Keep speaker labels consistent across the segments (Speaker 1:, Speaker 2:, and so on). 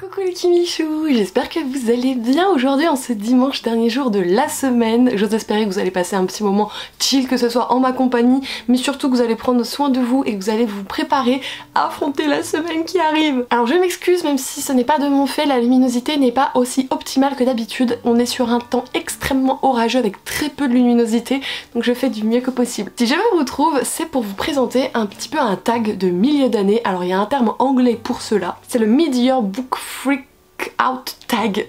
Speaker 1: Coucou les Kimichou, j'espère que vous allez bien aujourd'hui en ce dimanche dernier jour de la semaine. J'ose espérer que vous allez passer un petit moment chill, que ce soit en ma compagnie, mais surtout que vous allez prendre soin de vous et que vous allez vous préparer à affronter la semaine qui arrive. Alors je m'excuse, même si ce n'est pas de mon fait, la luminosité n'est pas aussi optimale que d'habitude. On est sur un temps extrêmement orageux avec très peu de luminosité, donc je fais du mieux que possible. Si je vous retrouve, c'est pour vous présenter un petit peu un tag de milieu d'année. Alors il y a un terme anglais pour cela, c'est le Mid-Year Book Freak Out tag,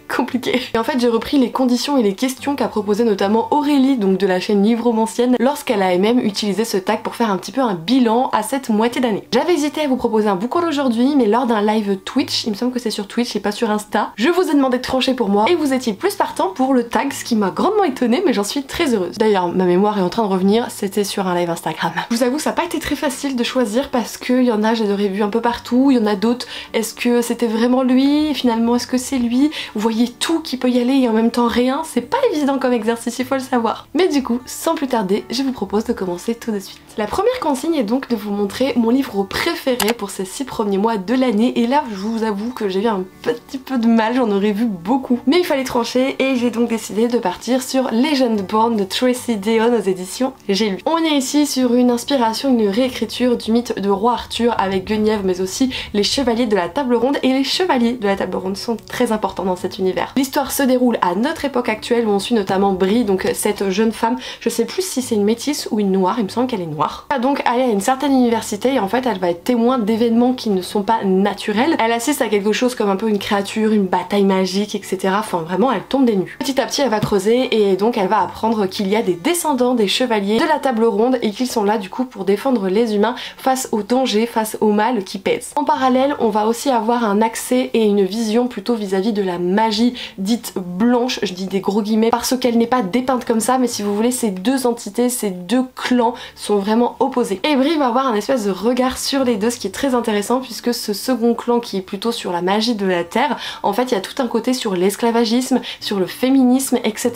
Speaker 1: compliqué. Et en fait j'ai repris les conditions et les questions qu'a proposé notamment Aurélie, donc de la chaîne Livromancienne, lorsqu'elle a même utilisé ce tag pour faire un petit peu un bilan à cette moitié d'année. J'avais hésité à vous proposer un book haul aujourd'hui, mais lors d'un live Twitch, il me semble que c'est sur Twitch et pas sur Insta, je vous ai demandé de trancher pour moi et vous étiez plus partant pour le tag, ce qui m'a grandement étonnée, mais j'en suis très heureuse. D'ailleurs ma mémoire est en train de revenir, c'était sur un live Instagram. Je vous avoue ça n'a pas été très facile de choisir parce qu'il y en a, j'ai vu un peu partout, il y en a d'autres, est-ce que c'était vraiment lui, finalement est-ce que c'est lui? Vous voyez tout qui peut y aller et en même temps rien, c'est pas évident comme exercice, il faut le savoir. Mais du coup, sans plus tarder, je vous propose de commencer tout de suite. La première consigne est donc de vous montrer mon livre préféré pour ces 6 premiers mois de l'année, et là je vous avoue que j'ai eu un petit peu de mal, j'en aurais vu beaucoup. Mais il fallait trancher et j'ai donc décidé de partir sur Legendborn de Tracy Deonn aux éditions J'ai lu. On est ici sur une inspiration, une réécriture du mythe de roi Arthur avec Guenièvre, mais aussi les chevaliers de la table ronde, et les chevaliers de la table ronde sont très importants dans cet univers. L'histoire se déroule à notre époque actuelle où on suit notamment Brie, donc cette jeune femme, je sais plus si c'est une métisse ou une noire, il me semble qu'elle est noire. Elle va donc aller à une certaine université et en fait elle va être témoin d'événements qui ne sont pas naturels. Elle assiste à quelque chose comme un peu une créature, une bataille magique, etc. Enfin vraiment elle tombe des nues. Petit à petit elle va creuser et donc elle va apprendre qu'il y a des descendants des chevaliers de la table ronde et qu'ils sont là du coup pour défendre les humains face au danger, face au mal qui pèse. En parallèle on va aussi avoir un accès et une vision plutôt vis-à-vis de la magie dite blanche, je dis des gros guillemets parce qu'elle n'est pas dépeinte comme ça, mais si vous voulez ces deux entités, ces deux clans sont vraiment opposés. Et Brie va avoir un espèce de regard sur les deux, ce qui est très intéressant puisque ce second clan qui est plutôt sur la magie de la terre, en fait il y a tout un côté sur l'esclavagisme, sur le féminisme, etc.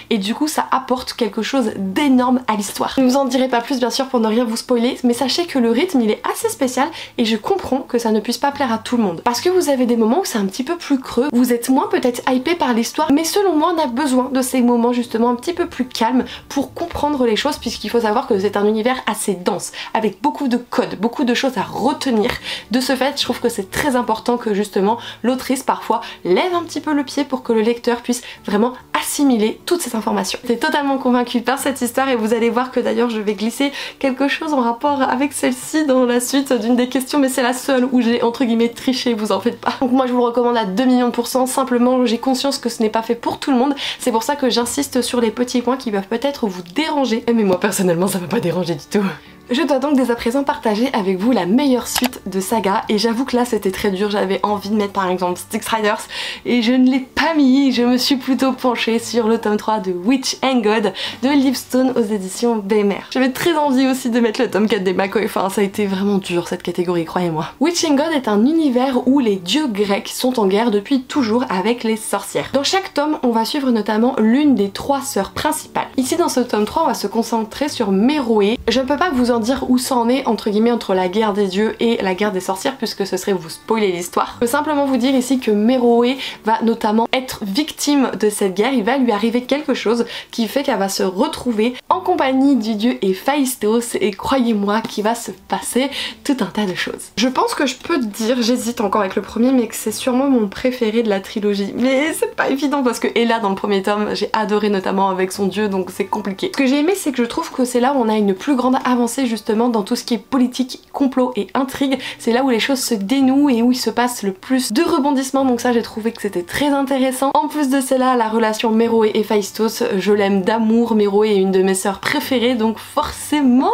Speaker 1: Et du coup ça apporte quelque chose d'énorme à l'histoire. Je ne vous en dirai pas plus bien sûr pour ne rien vous spoiler, mais sachez que le rythme il est assez spécial et je comprends que ça ne puisse pas plaire à tout le monde. Parce que vous avez des moments où c'est un petit peu plus creux, vous êtes moins peut-être hypé par l'histoire, mais selon moi on a besoin de ces moments justement un petit peu plus calmes pour comprendre les choses, puisqu'il faut savoir que c'est un univers assez dense, avec beaucoup de codes, beaucoup de choses à retenir. De ce fait je trouve que c'est très important que justement l'autrice parfois lève un petit peu le pied pour que le lecteur puisse vraiment assimiler toutes ces informations. J'étais totalement convaincue par cette histoire et vous allez voir que d'ailleurs je vais glisser quelque chose en rapport avec celle-ci dans la suite d'une des questions, mais c'est la seule où j'ai entre guillemets triché, vous en faites pas. Donc moi je vous le recommande à 2 millions de %, simplement j'ai conscience que ce n'est pas fait pour tout le monde, c'est pour ça que j'insiste sur les petits points qui peuvent peut-être vous déranger, mais moi personnellement ça m'a pas dérangé du tout. Je dois donc dès à présent partager avec vous la meilleure suite de saga, et j'avoue que là c'était très dur, j'avais envie de mettre par exemple Styx Riders et je ne l'ai pas mis, je me suis plutôt penchée sur le tome 3 de Witch and God de Livestone aux éditions BMR. J'avais très envie aussi de mettre le tome 4 des McCoy, enfin ça a été vraiment dur cette catégorie, croyez-moi. Witch and God est un univers où les dieux grecs sont en guerre depuis toujours avec les sorcières. Dans chaque tome on va suivre notamment l'une des 3 sœurs principales. Ici dans ce tome 3 on va se concentrer sur Méroé. Je ne peux pas vous en dire où ça en est entre guillemets entre la guerre des dieux et la guerre des sorcières puisque ce serait vous spoiler l'histoire. Je peux simplement vous dire ici que Méroé va notamment être victime de cette guerre, il va lui arriver quelque chose qui fait qu'elle va se retrouver en compagnie du dieu Héphaïstos et croyez-moi qu'il va se passer tout un tas de choses. Je pense que je peux te dire, j'hésite encore avec le premier, mais que c'est sûrement mon préféré de la trilogie, mais c'est pas évident parce que Ella dans le premier tome j'ai adoré notamment avec son dieu, donc c'est compliqué. Ce que j'ai aimé c'est que je trouve que c'est là où on a une plus grande avancée justement dans tout ce qui est politique, complot et intrigue, c'est là où les choses se dénouent et où il se passe le plus de rebondissements, donc ça j'ai trouvé que c'était très intéressant. En plus de cela, la relation Méroé et Héphaïstos, je l'aime d'amour, Méroé est une de mes sœurs préférées, donc forcément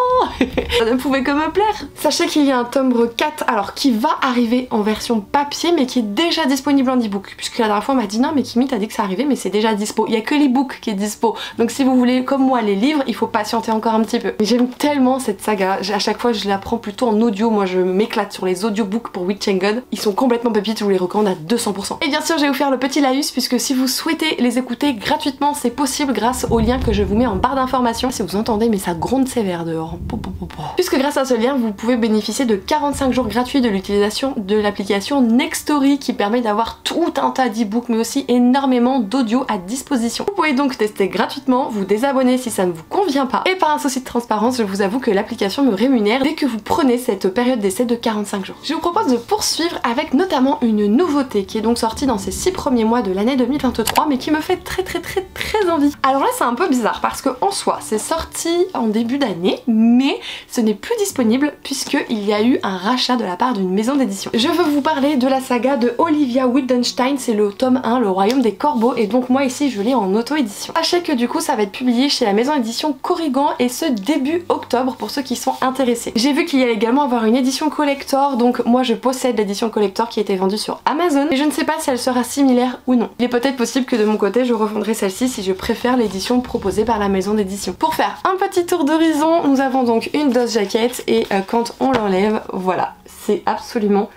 Speaker 1: ça ne pouvait que me plaire. Sachez qu'il y a un tome 4 alors qui va arriver en version papier mais qui est déjà disponible en e-book, puisque la dernière fois on m'a dit non mais Kimi t'as dit que ça arrivait mais c'est déjà dispo, il y a que l'e-book qui est dispo, donc si vous voulez comme moi les livres il faut patienter encore un petit peu. J'aime tellement cette cette saga. À chaque fois je la prends plutôt en audio, moi je m'éclate sur les audiobooks pour Witch and God. Ils sont complètement pépites, je vous les recommande à 200%. Et bien sûr je vais vous faire le petit laïus puisque si vous souhaitez les écouter gratuitement, c'est possible grâce au lien que je vous mets en barre d'informations. Si vous entendez, mais ça gronde sévère dehors. Puisque grâce à ce lien, vous pouvez bénéficier de 45 jours gratuits de l'utilisation de l'application Nextory qui permet d'avoir tout un tas d'e-books mais aussi énormément d'audio à disposition. Vous pouvez donc tester gratuitement, vous désabonner si ça ne vous convient pas. Et par un souci de transparence, je vous avoue que l'application me rémunère dès que vous prenez cette période d'essai de 45 jours. Je vous propose de poursuivre avec notamment une nouveauté qui est donc sortie dans ces 6 premiers mois de l'année 2023 mais qui me fait très envie. Alors là c'est un peu bizarre parce que en soi c'est sorti en début d'année mais ce n'est plus disponible puisqu'il y a eu un rachat de la part d'une maison d'édition. Je veux vous parler de la saga de Olivia Wildenstein, c'est le tome 1, Le Royaume des Corbeaux, et donc moi ici je l'ai en auto-édition. Sachez que du coup ça va être publié chez la maison d'édition Corrigan et ce début octobre pour ceux qui sont intéressés. J'ai vu qu'il y allait également avoir une édition collector, donc moi je possède l'édition collector qui a été vendue sur Amazon et je ne sais pas si elle sera similaire ou non. Il est peut-être possible que de mon côté je revendrai celle-ci si je préfère l'édition proposée par la maison d'édition. Pour faire un petit tour d'horizon, nous avons donc une dose jaquette et quand on l'enlève, voilà, c'est absolument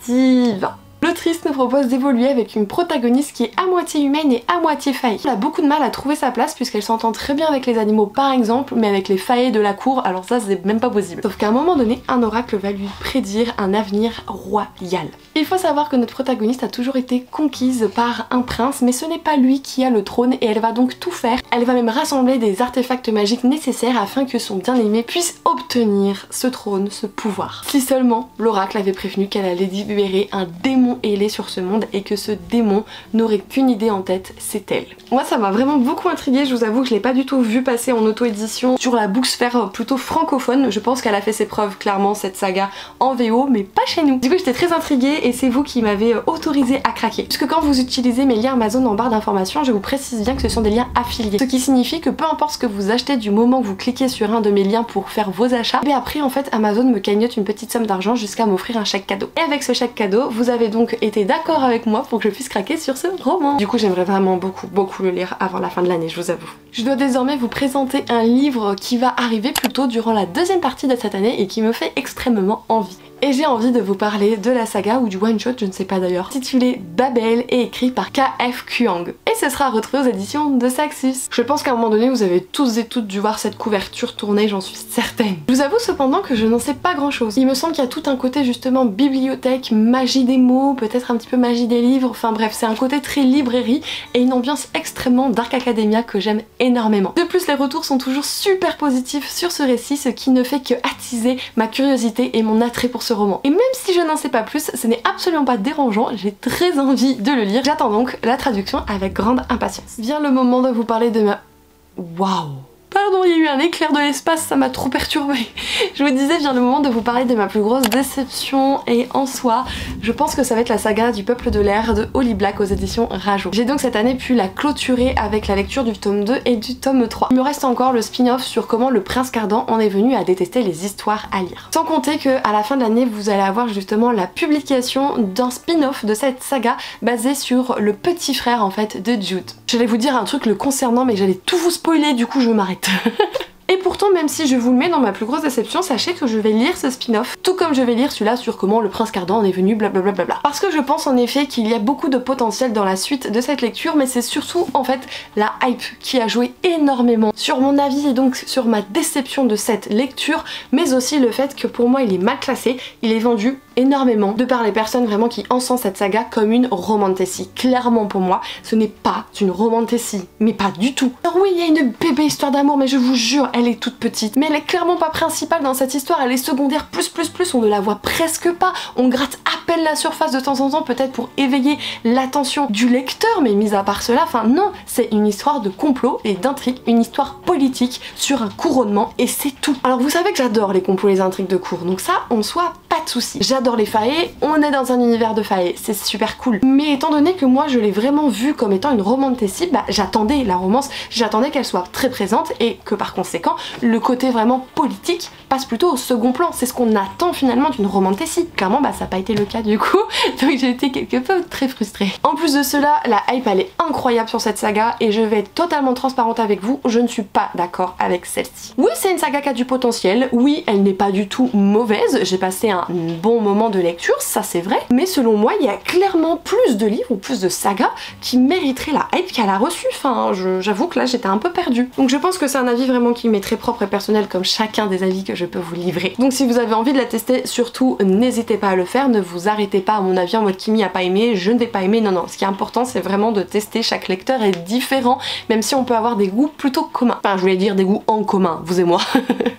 Speaker 1: divin. L'autrice nous propose d'évoluer avec une protagoniste qui est à moitié humaine et à moitié faillée. Elle a beaucoup de mal à trouver sa place puisqu'elle s'entend très bien avec les animaux par exemple, mais avec les faillés de la cour, alors ça c'est même pas possible. Sauf qu'à un moment donné, un oracle va lui prédire un avenir royal. Il faut savoir que notre protagoniste a toujours été conquise par un prince, mais ce n'est pas lui qui a le trône et elle va donc tout faire. Elle va même rassembler des artefacts magiques nécessaires afin que son bien-aimé puisse obtenir ce trône, ce pouvoir. Si seulement l'oracle avait prévenu qu'elle allait libérer un démon ailé sur ce monde et que ce démon n'aurait qu'une idée en tête, c'est elle. Moi ça m'a vraiment beaucoup intriguée, je vous avoue que je l'ai pas du tout vu passer en auto-édition sur la booksphère plutôt francophone. Je pense qu'elle a fait ses preuves clairement cette saga en VO mais pas chez nous. Du coup j'étais très intriguée et c'est vous qui m'avez autorisé à craquer. Puisque quand vous utilisez mes liens Amazon en barre d'informations, je vous précise bien que ce sont des liens affiliés. Ce qui signifie que peu importe ce que vous achetez du moment que vous cliquez sur un de mes liens pour faire vos achats, et après en fait Amazon me cagnotte une petite somme d'argent jusqu'à m'offrir un chèque cadeau. Et avec ce chèque cadeau, vous avez donc été d'accord avec moi pour que je puisse craquer sur ce roman. Du coup j'aimerais vraiment beaucoup le lire avant la fin de l'année, je vous avoue. Je dois désormais vous présenter un livre qui va arriver plutôt durant la deuxième partie de cette année et qui me fait extrêmement envie. Et j'ai envie de vous parler de la saga ou du one shot, je ne sais pas d'ailleurs, titulé Babel et écrit par K.F. Kuang. Et ce sera retrouvé aux éditions de Saxus. Je pense qu'à un moment donné vous avez tous et toutes dû voir cette couverture tournée, j'en suis certaine. Je vous avoue cependant que je n'en sais pas grand chose. Il me semble qu'il y a tout un côté justement bibliothèque, magie des mots, peut-être un petit peu magie des livres, enfin bref c'est un côté très librairie et une ambiance extrêmement Dark Academia que j'aime énormément. De plus les retours sont toujours super positifs sur ce récit, ce qui ne fait que attiser ma curiosité et mon attrait pour ce roman. Et même si je n'en sais pas plus, ce n'est absolument pas dérangeant, j'ai très envie de le lire. J'attends donc la traduction avec grande impatience. Vient le moment de vous parler de ma... Waouh! Pardon, il y a eu un éclair de l'espace, ça m'a trop perturbée. Je vous disais, vient le moment de vous parler de ma plus grosse déception et en soi, je pense que ça va être la saga du Peuple de l'air de Holly Black aux éditions Rajo. J'ai donc cette année pu la clôturer avec la lecture du tome 2 et du tome 3. Il me reste encore le spin-off sur comment le prince Cardan en est venu à détester les histoires à lire. Sans compter que à la fin de l'année, vous allez avoir justement la publication d'un spin-off de cette saga basé sur le petit frère en fait de Jude. J'allais vous dire un truc le concernant mais j'allais tout vous spoiler, du coup je m'arrête. Et pourtant, même si je vous le mets dans ma plus grosse déception, sachez que je vais lire ce spin-off, tout comme je vais lire celui-là sur comment le prince Cardan en est venu, blablabla. Parce que je pense en effet qu'il y a beaucoup de potentiel dans la suite de cette lecture, mais c'est surtout en fait la hype qui a joué énormément sur mon avis et donc sur ma déception de cette lecture, mais aussi le fait que pour moi il est mal classé, il est vendu énormément de par les personnes vraiment qui encensent cette saga comme une romantasy. Clairement pour moi, ce n'est pas une romantasy, mais pas du tout. Alors oui, il y a une bébé histoire d'amour, mais je vous jure, elle est toute petite. Mais elle est clairement pas principale dans cette histoire, elle est secondaire plus, on ne la voit presque pas. On gratte à peine la surface de temps en temps, peut-être pour éveiller l'attention du lecteur, mais mis à part cela, enfin non, c'est une histoire de complot et d'intrigue, une histoire politique sur un couronnement et c'est tout. Alors vous savez que j'adore les complots, les intrigues de cour, donc ça, en soi, pas de soucis. J'adore les faillés, on est dans un univers de faillés, c'est super cool. Mais étant donné que moi je l'ai vraiment vue comme étant une romantasy, bah j'attendais la romance, j'attendais qu'elle soit très présente et que par conséquent le côté vraiment politique passe plutôt au second plan. C'est ce qu'on attend finalement d'une romantasy. Clairement bah ça n'a pas été le cas du coup, donc j'ai été quelque peu très frustrée. En plus de cela, la hype elle est incroyable sur cette saga et je vais être totalement transparente avec vous, je ne suis pas d'accord avec celle-ci. Oui, c'est une saga qui a du potentiel, oui elle n'est pas du tout mauvaise, j'ai passé un bon moment de lecture, ça c'est vrai, mais selon moi il y a clairement plus de livres ou plus de sagas qui mériteraient la hype qu'elle a reçue. Enfin j'avoue que là j'étais un peu perdue. Donc je pense que c'est un avis vraiment qui m'est très propre et personnel comme chacun des avis que je peux vous livrer. Donc si vous avez envie de la tester, surtout n'hésitez pas à le faire, ne vous arrêtez pas à mon avis en mode Kimi a pas aimé, je ne vais pas aimer, non non, ce qui est important c'est vraiment de tester, chaque lecteur est différent, même si on peut avoir des goûts plutôt communs. Enfin je voulais dire des goûts en commun, vous et moi.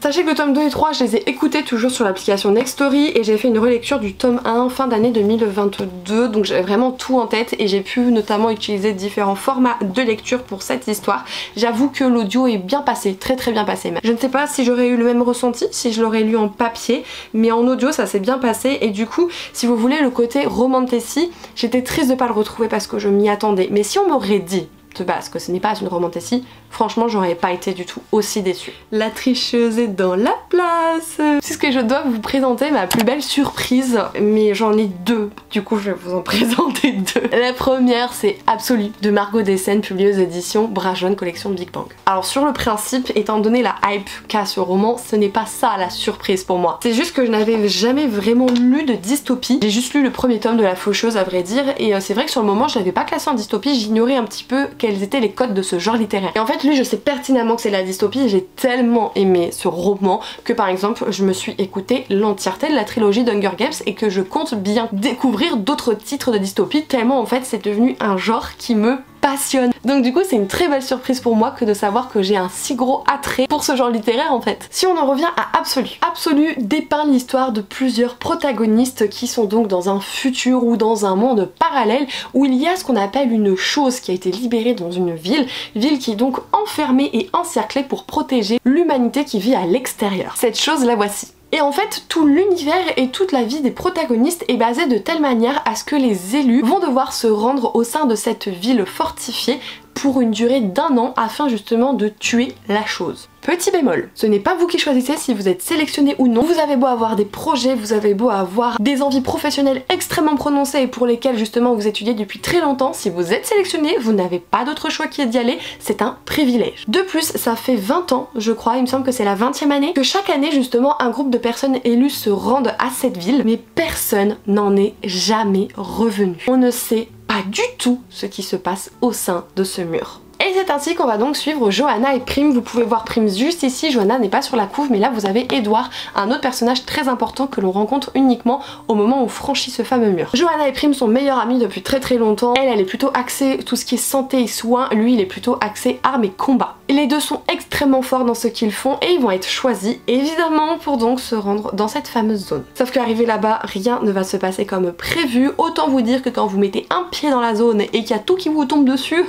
Speaker 1: Sachez que le tome 2 et 3 je les ai écoutés toujours sur l'application Nextory et j'ai fait une relecture du tome 1 fin d'année 2022, donc j'avais vraiment tout en tête et j'ai pu notamment utiliser différents formats de lecture pour cette histoire. J'avoue que l'audio est bien passé, très bien passé même. Je ne sais pas si j'aurais eu le même ressenti si je l'aurais lu en papier, mais en audio ça s'est bien passé et du coup si vous voulez le côté romantasy, j'étais triste de pas le retrouver parce que je m'y attendais, mais si on m'aurait dit de base que ce n'est pas une romantasy, franchement j'aurais pas été du tout aussi déçue. La tricheuse est dans la place. C'est ce que je dois vous présenter ma plus belle surprise, mais j'en ai deux, du coup je vais vous en présenter deux. La première c'est Absolu de Margot Dessen, publiée aux éditions Bragelonne collection Big Bang. Alors sur le principe, étant donné la hype qu'a ce roman, ce n'est pas ça la surprise pour moi. C'est juste que je n'avais jamais vraiment lu de dystopie. J'ai juste lu le premier tome de La Faucheuse à vrai dire, et c'est vrai que sur le moment je l'avais pas classé en dystopie, j'ignorais un petit peu quels étaient les codes de ce genre littéraire. Et en fait lui je sais pertinemment que c'est la dystopie et j'ai tellement aimé ce roman que par exemple je me suis écouté l'entièreté de la trilogie d'Hunger Games et que je compte bien découvrir d'autres titres de dystopie tellement en fait c'est devenu un genre qui me passionne. Donc du coup c'est une très belle surprise pour moi que de savoir que j'ai un si gros attrait pour ce genre littéraire en fait. Si on en revient à Absolu. Absolu dépeint l'histoire de plusieurs protagonistes qui sont donc dans un futur ou dans un monde parallèle où il y a ce qu'on appelle une chose qui a été libérée dans une ville qui est donc enfermée et encerclée pour protéger l'humanité qui vit à l'extérieur. Cette chose la voici. Et en fait, tout l'univers et toute la vie des protagonistes est basée de telle manière à ce que les élus vont devoir se rendre au sein de cette ville fortifiée pour une durée d'1 an afin justement de tuer la chose. Petit bémol, ce n'est pas vous qui choisissez si vous êtes sélectionné ou non. Vous avez beau avoir des projets, vous avez beau avoir des envies professionnelles extrêmement prononcées et pour lesquelles justement vous étudiez depuis très longtemps, si vous êtes sélectionné, vous n'avez pas d'autre choix que d'y aller, c'est un privilège. De plus, ça fait 20 ans, je crois, il me semble que c'est la 20e année, que chaque année justement un groupe de personnes élues se rendent à cette ville, mais personne n'en est jamais revenu. On ne sait pas du tout ce qui se passe au sein de ce mur. Et c'est ainsi qu'on va donc suivre Johanna et Prim. Vous pouvez voir Prim juste ici, Johanna n'est pas sur la couve, mais là vous avez Edouard, un autre personnage très important que l'on rencontre uniquement au moment où on franchit ce fameux mur. Johanna et Prim sont meilleures amies depuis très longtemps. Elle est plutôt axée tout ce qui est santé et soins, lui il est plutôt axé armes et combat. Et les deux sont extrêmement forts dans ce qu'ils font et ils vont être choisis évidemment pour donc se rendre dans cette fameuse zone. Sauf qu'arrivé là-bas, rien ne va se passer comme prévu. Autant vous dire que quand vous mettez un pied dans la zone et qu'il y a tout qui vous tombe dessus,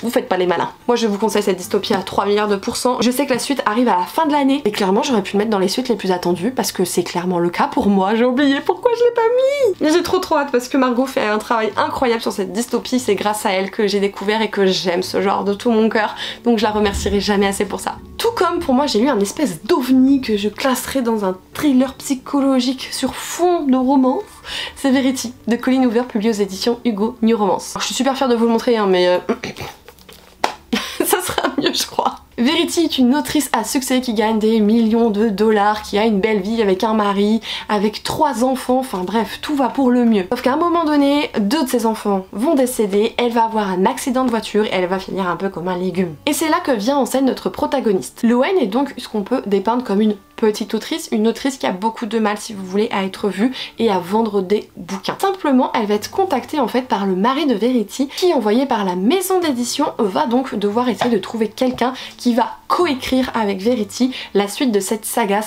Speaker 1: vous faites pas les malins. Moi je vous conseille cette dystopie à 3 milliards de %. Je sais que la suite arrive à la fin de l'année et clairement j'aurais pu le mettre dans les suites les plus attendues parce que c'est clairement le cas pour moi. J'ai oublié pourquoi je l'ai pas mis. Mais j'ai trop hâte parce que Margot fait un travail incroyable sur cette dystopie. C'est grâce à elle que j'ai découvert et que j'aime ce genre de tout mon cœur. Donc je la remercierai jamais assez pour ça. Tout comme pour moi j'ai lu un espèce d'ovni que je classerais dans un thriller psychologique sur fond de romance. C'est Verity de Colleen Hoover, publié aux éditions Hugo New Romance. Alors, je suis super fière de vous le montrer hein, mais ça sera mieux je crois. Verity est une autrice à succès qui gagne des millions de dollars, qui a une belle vie avec un mari, avec 3 enfants, enfin bref, tout va pour le mieux. Sauf qu'à un moment donné, 2 de ses enfants vont décéder, elle va avoir un accident de voiture et elle va finir un peu comme un légume. Et c'est là que vient en scène notre protagoniste. Lowen est donc ce qu'on peut dépeindre comme une petite autrice, une autrice qui a beaucoup de mal si vous voulez à être vue et à vendre des bouquins. Simplement elle va être contactée en fait par le mari de Verity qui envoyé par la maison d'édition va donc devoir essayer de trouver quelqu'un qui va coécrire avec Verity la suite de cette saga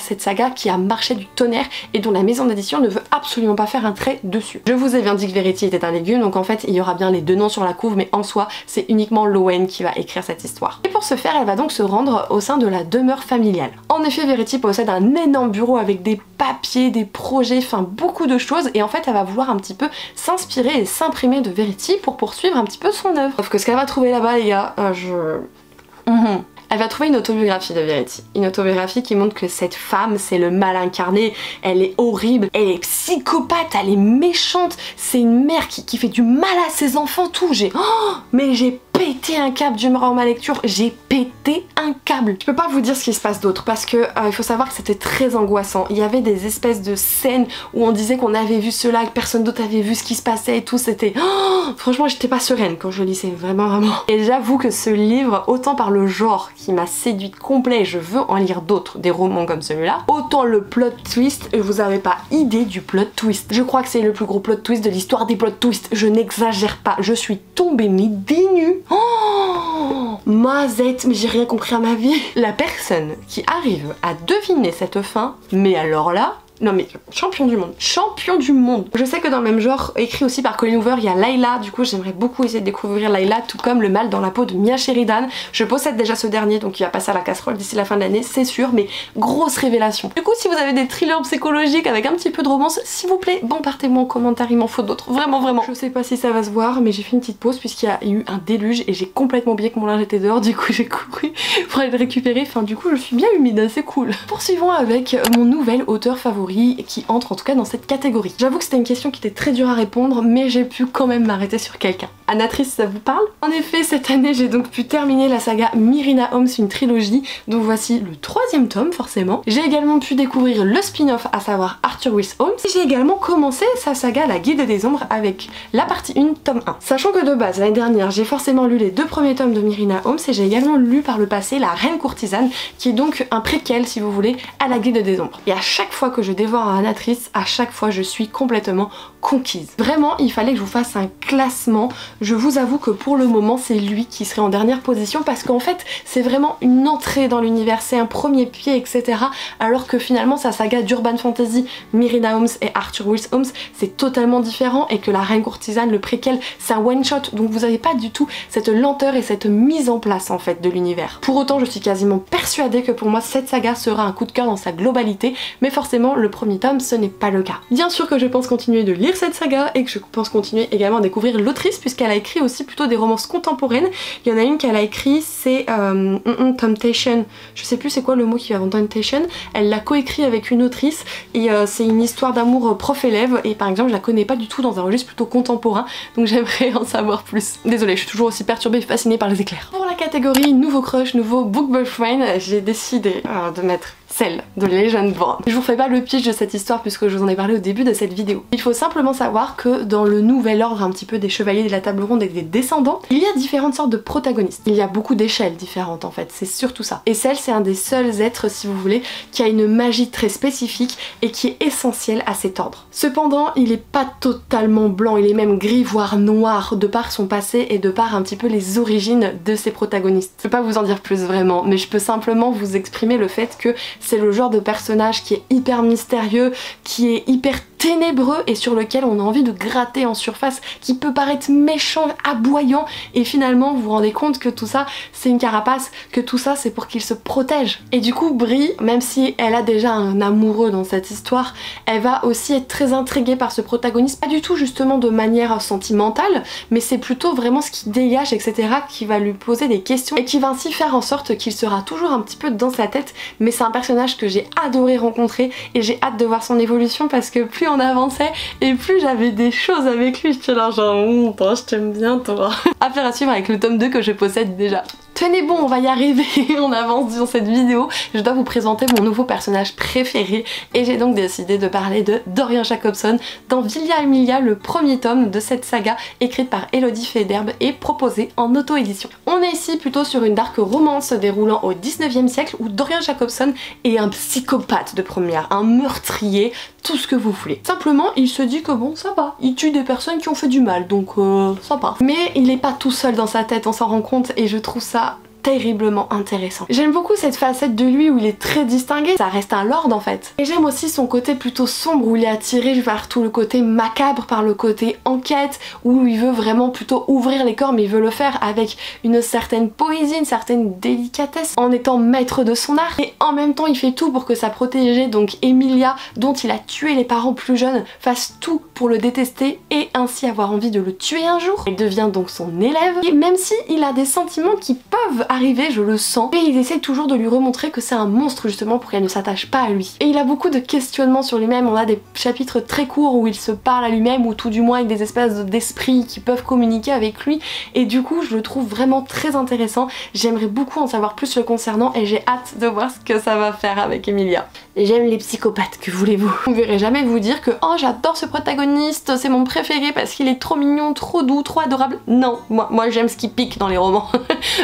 Speaker 1: qui a marché du tonnerre et dont la maison d'édition ne veut absolument pas faire un trait dessus. Je vous ai bien dit que Verity était un légume donc en fait il y aura bien les 2 noms sur la couve mais en soi c'est uniquement Lowen qui va écrire cette histoire. Et pour ce faire elle va donc se rendre au sein de la demeure familiale. En effet Verity possède un énorme bureau avec des papiers, des projets, enfin beaucoup de choses et en fait elle va vouloir un petit peu s'inspirer et s'imprimer de Verity pour poursuivre un petit peu son œuvre. Sauf que ce qu'elle va trouver là-bas les gars, Elle va trouver une autobiographie de Verity. Une autobiographie qui montre que cette femme, c'est le mal incarné, elle est horrible, elle est psychopathe, elle est méchante, c'est une mère qui fait du mal à ses enfants, tout. Mais j'ai pété un câble durant ma lecture, j'ai pété un câble. Je peux pas vous dire ce qui se passe d'autre parce que il faut savoir que c'était très angoissant. Il y avait des espèces de scènes où on disait qu'on avait vu cela, que personne d'autre avait vu ce qui se passait et tout, c'était... franchement j'étais pas sereine quand je lisais, vraiment. Et j'avoue que ce livre, autant par le genre qui m'a séduite complet, je veux en lire d'autres, des romans comme celui-là, autant le plot twist, vous avez pas idée du plot twist. Je crois que c'est le plus gros plot twist de l'histoire des plot twists, je n'exagère pas, je suis tombée mais des nues. Mazette, mais j'ai rien compris à ma vie. La personne qui arrive à deviner cette fin, mais alors là... Non mais champion du monde, champion du monde. Je sais que dans le même genre, écrit aussi par Colleen Hoover, il y a Layla, du coup j'aimerais beaucoup essayer de découvrir Layla, tout comme Le mal dans la peau de Mia Sheridan. Je possède déjà ce dernier, donc il va passer à la casserole d'ici la fin de l'année, c'est sûr, mais grosse révélation. Du coup si vous avez des thrillers psychologiques avec un petit peu de romance, s'il vous plaît, partez-moi en commentaire, il m'en faut d'autres, vraiment. Je sais pas si ça va se voir, mais j'ai fait une petite pause puisqu'il y a eu un déluge et j'ai complètement oublié que mon linge était dehors, du coup j'ai couru pour aller le récupérer, enfin du coup je suis bien humide, c'est cool. Poursuivons avec mon nouvel auteur favori qui entre en tout cas dans cette catégorie. J'avoue que c'était une question qui était très dure à répondre, mais j'ai pu quand même m'arrêter sur quelqu'un. Anatrice, ça vous parle? En effet, cette année j'ai donc pu terminer la saga Myrina Holmes, une trilogie, donc voici le 3e tome forcément. J'ai également pu découvrir le spin-off, à savoir Arthur Willis Holmes, et j'ai également commencé sa saga La Guilde des Ombres avec la partie 1, tome 1. Sachant que de base, l'année dernière, j'ai forcément lu les 2 premiers tomes de Myrina Holmes, et j'ai également lu par le passé La Reine Courtisane, qui est donc un préquel, si vous voulez, à La Guilde des Ombres. Et à chaque fois que je dévore Anatrice, à chaque fois je suis complètement conquise. Vraiment, il fallait que je vous fasse un classement. Je vous avoue que pour le moment, c'est lui qui serait en dernière position parce qu'en fait, c'est vraiment une entrée dans l'univers, c'est un premier pied, etc. Alors que finalement, sa saga d'Urban Fantasy, Myrina Holmes et Arthur Willis Holmes, c'est totalement différent et que La Reine Courtisane, le préquel, c'est un one-shot. Donc vous n'avez pas du tout cette lenteur et cette mise en place en fait de l'univers. Pour autant, je suis quasiment persuadée que pour moi, cette saga sera un coup de cœur dans sa globalité, mais forcément, le premier tome, ce n'est pas le cas. Bien sûr que je pense continuer de lire cette saga et que je pense continuer également à découvrir l'autrice puisqu'elle a écrit aussi plutôt des romances contemporaines. Il y en a une qu'elle a écrit, c'est Temptation. Je sais plus c'est quoi le mot qui va avant Temptation. Elle l'a coécrit avec une autrice et c'est une histoire d'amour prof-élève et par exemple je la connais pas du tout dans un registre plutôt contemporain donc j'aimerais en savoir plus. Désolée, je suis toujours aussi perturbée et fascinée par les éclairs. Pour la catégorie nouveau crush, nouveau book boyfriend, j'ai décidé de mettre celle de Legendborn. Je vous fais pas le pitch de cette histoire puisque je vous en ai parlé au début de cette vidéo. Il faut simplement savoir que dans le nouvel ordre un petit peu des chevaliers de la table ronde et des descendants, il y a différentes sortes de protagonistes. Il y a beaucoup d'échelles différentes en fait, c'est surtout ça. Et celle, c'est un des seuls êtres, si vous voulez, qui a une magie très spécifique et qui est essentielle à cet ordre. Cependant, il est pas totalement blanc, il est même gris voire noir de par son passé et de par un petit peu les origines de ses protagonistes. Je peux pas vous en dire plus vraiment, mais je peux simplement vous exprimer le fait que c'est le genre de personnage qui est hyper mystérieux, qui est hyper ténébreux et sur lequel on a envie de gratter en surface, qui peut paraître méchant, aboyant et finalement vous vous rendez compte que tout ça c'est une carapace, que tout ça c'est pour qu'il se protège. Et du coup Brie, même si elle a déjà un amoureux dans cette histoire, elle va aussi être très intriguée par ce protagoniste, pas du tout justement de manière sentimentale, mais c'est plutôt vraiment ce qui dégage etc. qui va lui poser des questions et qui va ainsi faire en sorte qu'il sera toujours un petit peu dans sa tête, mais c'est un personnage que j'ai adoré rencontrer et j'ai hâte de voir son évolution parce que plus on avançait et plus j'avais des choses avec lui, j'étais là genre toi je t'aime bien toi. Affaire à suivre avec le tome 2 que je possède déjà. Tenez bon, on va y arriver, on avance dans cette vidéo. Je dois vous présenter mon nouveau personnage préféré et j'ai donc décidé de parler de Dorian Jacobson dans Villa Emilia, le premier tome de cette saga écrite par Elodie Federbe et proposée en auto-édition. On est ici plutôt sur une dark romance se déroulant au 19e siècle où Dorian Jacobson est un psychopathe de première, un meurtrier, tout ce que vous voulez. Simplement, il se dit que bon, ça va, il tue des personnes qui ont fait du mal, donc ça va. Mais il n'est pas tout seul dans sa tête, on s'en rend compte et je trouve ça terriblement intéressant. J'aime beaucoup cette facette de lui où il est très distingué, ça reste un lord en fait. Et j'aime aussi son côté plutôt sombre où il est attiré vers tout le côté macabre, par le côté enquête, où il veut vraiment plutôt ouvrir les corps mais il veut le faire avec une certaine poésie, une certaine délicatesse, en étant maître de son art. Et en même temps il fait tout pour que sa protégée, donc Emilia, dont il a tué les parents plus jeunes, fasse tout pour le détester et ainsi avoir envie de le tuer un jour. Elle devient donc son élève et même si il a des sentiments qui peuvent arriver, je le sens, et il essaie toujours de lui remontrer que c'est un monstre justement pour qu'elle ne s'attache pas à lui. Et il a beaucoup de questionnements sur lui-même, on a des chapitres très courts où il se parle à lui-même, ou tout du moins avec des espèces d'esprits qui peuvent communiquer avec lui, et du coup je le trouve vraiment très intéressant. J'aimerais beaucoup en savoir plus le concernant et j'ai hâte de voir ce que ça va faire avec Emilia. J'aime les psychopathes, que voulez-vous. Vous ne verrez jamais vous dire que oh j'adore ce protagoniste, c'est mon préféré parce qu'il est trop mignon, trop doux, trop adorable. Non, moi j'aime ce qui pique dans les romans.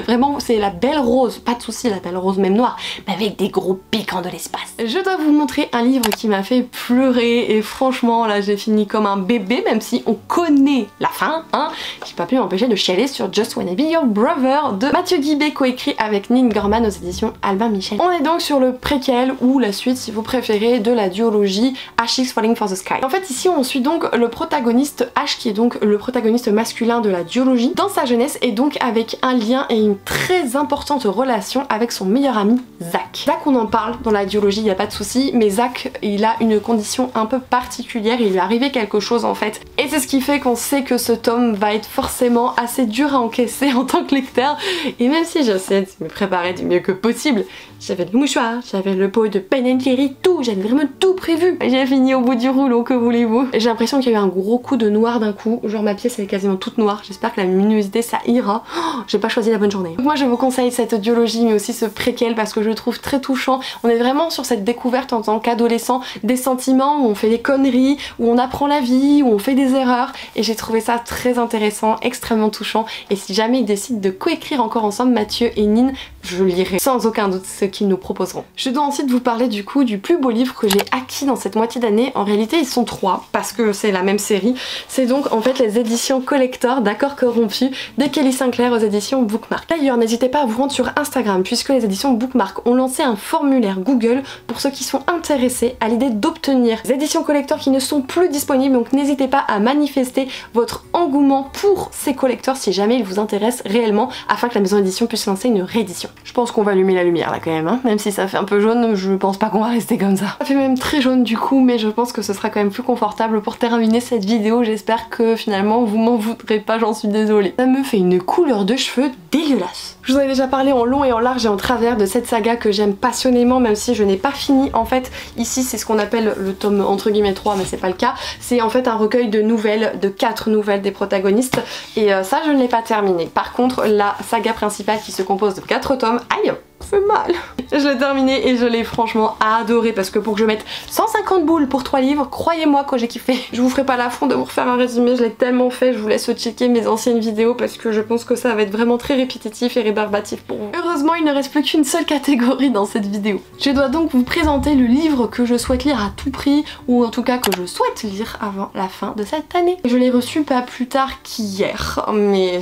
Speaker 1: Vraiment c'est la belle rose, pas de soucis, la belle rose même noire, mais avec des gros piquants de l'espace. Je dois vous montrer un livre qui m'a fait pleurer et franchement là j'ai fini comme un bébé, même si on connaît la fin, hein. J'ai pas pu m'empêcher de chialer sur Just Wanna Be Your Brother de Mathieu Guibé, coécrit avec Nin Gorman aux éditions Albin Michel. On est donc sur le préquel ou la suite si vous préférez de la duologie H Falling for the Sky. En fait ici on suit donc le protagoniste H qui est donc le protagoniste masculin de la duologie dans sa jeunesse et donc avec un lien et une très importante relation avec son meilleur ami Zach. Zach on en parle dans la duologie, il n'y a pas de souci, mais Zach il a une condition un peu particulière, il lui est arrivé quelque chose en fait et c'est ce qui fait qu'on sait que ce tome va être forcément assez dur à encaisser en tant que lecteur, et même si j'essaie de me préparer du mieux que possible, j'avais le mouchoir, j'avais le pot de Ben & Jerry, tout, j'avais vraiment tout prévu. J'ai fini au bout du rouleau, que voulez-vous. J'ai l'impression qu'il y a eu un gros coup de noir d'un coup, genre ma pièce elle est quasiment toute noire, j'espère que la luminosité ça ira. Oh, j'ai pas choisi la bonne journée. Donc moi je vous conseille cette duologie mais aussi ce préquel parce que je le trouve très touchant. On est vraiment sur cette découverte en tant qu'adolescent des sentiments où on fait des conneries, où on apprend la vie, où on fait des erreurs, et j'ai trouvé ça très intéressant, extrêmement touchant, et si jamais ils décident de coécrire encore ensemble Mathieu et Nin, je lirai sans aucun doute ce qu'ils nous proposeront. Je dois ensuite vous parler du coup du plus beau livre que j'ai acquis dans cette moitié d'année. En réalité ils sont trois parce que c'est la même série. C'est donc en fait les éditions collector d'Accords corrompus de Kelly Sinclair aux éditions Bookmark. D'ailleurs n'hésitez pas à vous rendre sur Instagram puisque les éditions Bookmark ont lancé un formulaire Google pour ceux qui sont intéressés à l'idée d'obtenir des éditions collector qui ne sont plus disponibles, donc n'hésitez pas à manifester votre engouement pour ces collectors si jamais ils vous intéressent réellement afin que la maison d'édition puisse lancer une réédition. Je pense qu'on va allumer la lumière là quand même, hein. Même si ça fait un peu jaune, je pense pas qu'on va rester comme ça. Ça fait même très jaune du coup, mais je pense que ce sera quand même plus confortable pour terminer cette vidéo. J'espère que finalement vous m'en voudrez pas, j'en suis désolée. Ça me fait une couleur de cheveux dégueulasse. Je vous en ai déjà parlé en long et en large et en travers de cette saga que j'aime passionnément, même si je n'ai pas fini. En fait, ici c'est ce qu'on appelle le tome entre guillemets 3, mais c'est pas le cas. C'est en fait un recueil de nouvelles, de 4 nouvelles des protagonistes, et ça je ne l'ai pas terminé. Par contre, la saga principale qui se compose de 4 tomes, aïe, ça fait mal. Je l'ai terminé et je l'ai franchement adoré parce que pour que je mette 150 boules pour 3 livres, croyez-moi que j'ai kiffé. Je vous ferai pas l'affront de vous refaire un résumé, je l'ai tellement fait, je vous laisse checker mes anciennes vidéos parce que je pense que ça va être vraiment très répétitif et rébarbatif pour vous. Heureusement, il ne reste plus qu'une seule catégorie dans cette vidéo. Je dois donc vous présenter le livre que je souhaite lire à tout prix, ou en tout cas que je souhaite lire avant la fin de cette année. Je l'ai reçu pas plus tard qu'hier, mais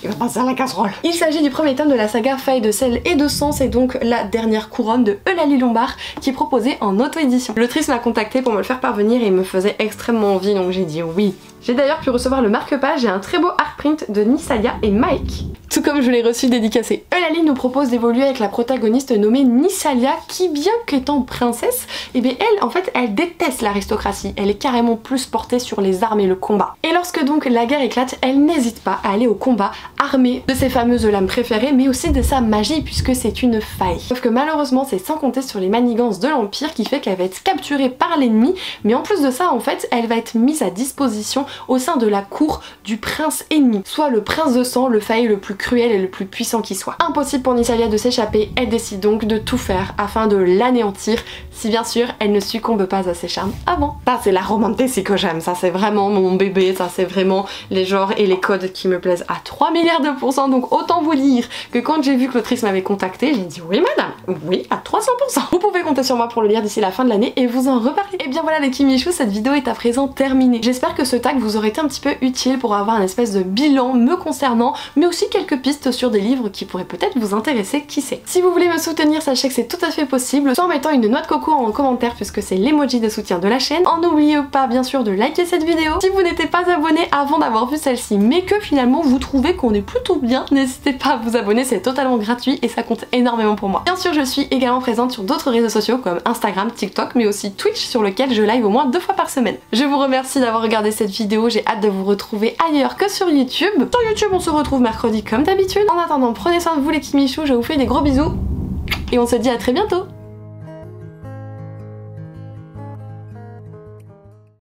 Speaker 1: il va passer à la casserole. Il s'agit du premier tome de la saga Faille de sel et de sang, c'est donc la dernière couronne de Eulalie Lombard qui est proposée en auto-édition. L'autrice m'a contactée pour me le faire parvenir et il me faisait extrêmement envie, donc j'ai dit oui. J'ai d'ailleurs pu recevoir le marque-page et un très beau art print de Nisalia et Mike, tout comme je l'ai reçu dédicacé. Eulalie nous propose d'évoluer avec la protagoniste nommée Nisalia qui, bien qu'étant princesse, eh bien elle, en fait, elle déteste l'aristocratie. Elle est carrément plus portée sur les armes et le combat. Et lorsque donc la guerre éclate, elle n'hésite pas à aller au combat armée de ses fameuses lames préférées, mais aussi de sa magie puisque c'est une faille. Sauf que malheureusement, c'est sans compter sur les manigances de l'Empire qui fait qu'elle va être capturée par l'ennemi, mais en plus de ça, en fait, elle va être mise à disposition au sein de la cour du prince ennemi, soit le prince de sang, le faille le plus cruel et le plus puissant qui soit. Impossible pour Nisalia de s'échapper, elle décide donc de tout faire afin de l'anéantir, si bien sûr elle ne succombe pas à ses charmes avant. Ça c'est la romantique que j'aime, ça c'est vraiment mon bébé, ça c'est vraiment les genres et les codes qui me plaisent à 3 milliards de %, donc autant vous dire que quand j'ai vu que l'autrice m'avait contacté, j'ai dit oui madame, oui à 300%. Vous pouvez compter sur moi pour le lire d'ici la fin de l'année et vous en reparler. Et bien voilà les Kimichou, cette vidéo est à présent terminée. J'espère que ce tag vous aurait été un petit peu utile pour avoir un espèce de bilan me concernant, mais aussi quelques pistes sur des livres qui pourraient peut-être vous intéresser, qui sait. Si vous voulez me soutenir, sachez que c'est tout à fait possible, soit en mettant une noix de coco en commentaire puisque c'est l'emoji de soutien de la chaîne, en n'oubliez pas bien sûr de liker cette vidéo. Si vous n'étiez pas abonné avant d'avoir vu celle-ci, mais que finalement vous trouvez qu'on est plutôt bien, n'hésitez pas à vous abonner, c'est totalement gratuit et ça compte énormément pour moi. Bien sûr, je suis également présente sur d'autres réseaux sociaux comme Instagram, TikTok, mais aussi Twitch sur lequel je live au moins 2 fois par semaine. Je vous remercie d'avoir regardé cette vidéo. vidéo. J'ai hâte de vous retrouver ailleurs que sur YouTube. Sur YouTube, on se retrouve mercredi comme d'habitude. En attendant, prenez soin de vous les Kimichou, je vous fais des gros bisous et on se dit à très bientôt.